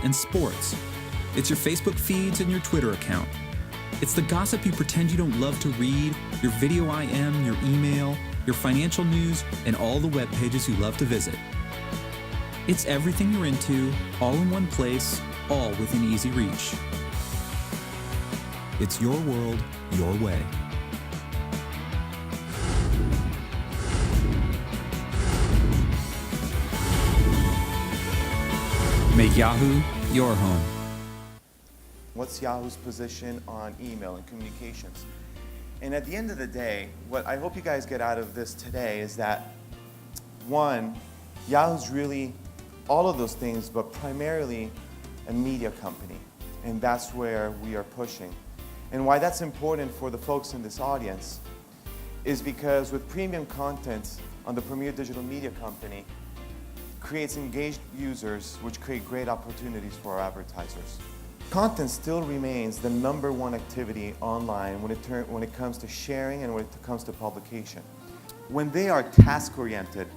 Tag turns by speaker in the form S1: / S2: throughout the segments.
S1: and sports. It's your Facebook feeds and your Twitter account. It's the gossip you pretend you don't love to read, your video IM, your email, your financial news, and all the web pages you love to visit. It's everything you're into, all in one place, all within easy reach. It's your world, your way. Make Yahoo your home.
S2: What's Yahoo's position on email and communications? And at the end of the day, what I hope you guys get out of this today is that, one, Yahoo's really all of those things, but primarily a media company. And that's where we are pushing. And why that's important for the folks in this audience is because with premium content on the premier digital media company, creates engaged users, which create great opportunities for our advertisers. Content still remains the #1 activity online when it comes to sharing and when it comes to publication. When they are task-oriented,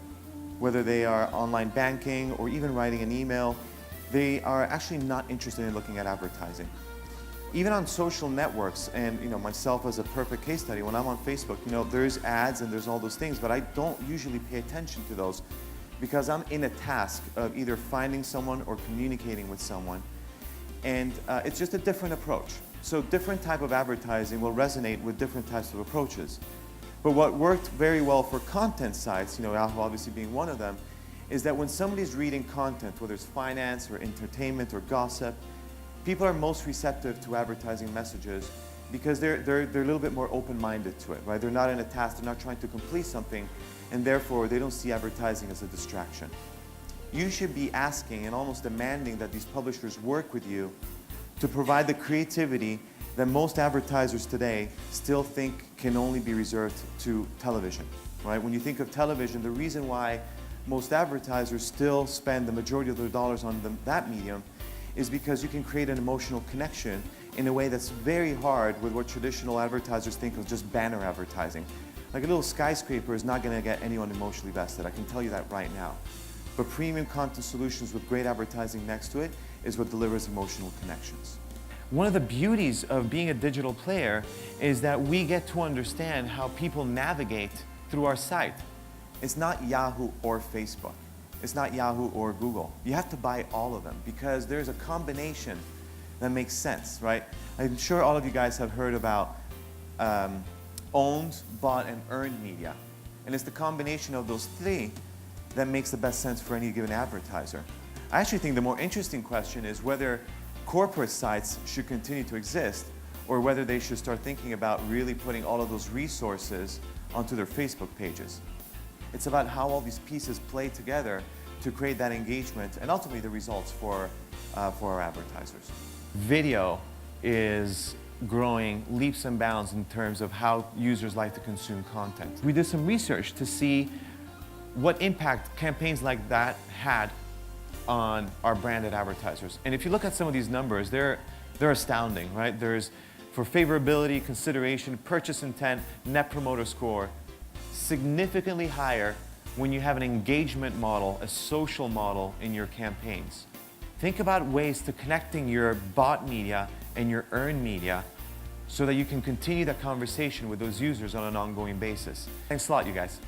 S2: whether they are online banking or even writing an email, they are actually not interested in looking at advertising. Even on social networks, and myself as a perfect case study, when I'm on Facebook, there's ads and there's all those things, but I don't usually pay attention to those because I'm in a task of either finding someone or communicating with someone. And it's just a different approach. So different type of advertising will resonate with different types of approaches. But what worked very well for content sites, Yahoo obviously being one of them, is that when somebody's reading content, whether it's finance or entertainment or gossip, people are most receptive to advertising messages because they're a little bit more open-minded to it, right? They're not in a task, they're not trying to complete something, and therefore they don't see advertising as a distraction. You should be asking and almost demanding that these publishers work with you to provide the creativity that most advertisers today still think can only be reserved to television, right? When you think of television, the reason why most advertisers still spend the majority of their dollars on that medium is because you can create an emotional connection in a way that's very hard with what traditional advertisers think of just banner advertising. Like a little skyscraper is not going to get anyone emotionally vested, I can tell you that right now. But premium content solutions with great advertising next to it is what delivers emotional connections.
S3: One of the beauties of being a digital player is that we get to understand how people navigate through our site.
S2: It's not Yahoo or Facebook. It's not Yahoo or Google. You have to buy all of them because there's a combination that makes sense, right? I'm sure all of you guys have heard about owned, bought, and earned media. And it's the combination of those three that makes the best sense for any given advertiser. I actually think the more interesting question is whether corporate sites should continue to exist or whether they should start thinking about really putting all of those resources onto their Facebook pages. It's about how all these pieces play together to create that engagement and ultimately the results for our advertisers.
S3: Video is growing leaps and bounds in terms of how users like to consume content. We did some research to see what impact campaigns like that had on our branded advertisers. And if you look at some of these numbers, they're astounding, right? There's for favorability, consideration, purchase intent, net promoter score, significantly higher when you have an engagement model, a social model in your campaigns. Think about ways to connecting your bought media and your earned media so that you can continue that conversation with those users on an ongoing basis. Thanks a lot, you guys.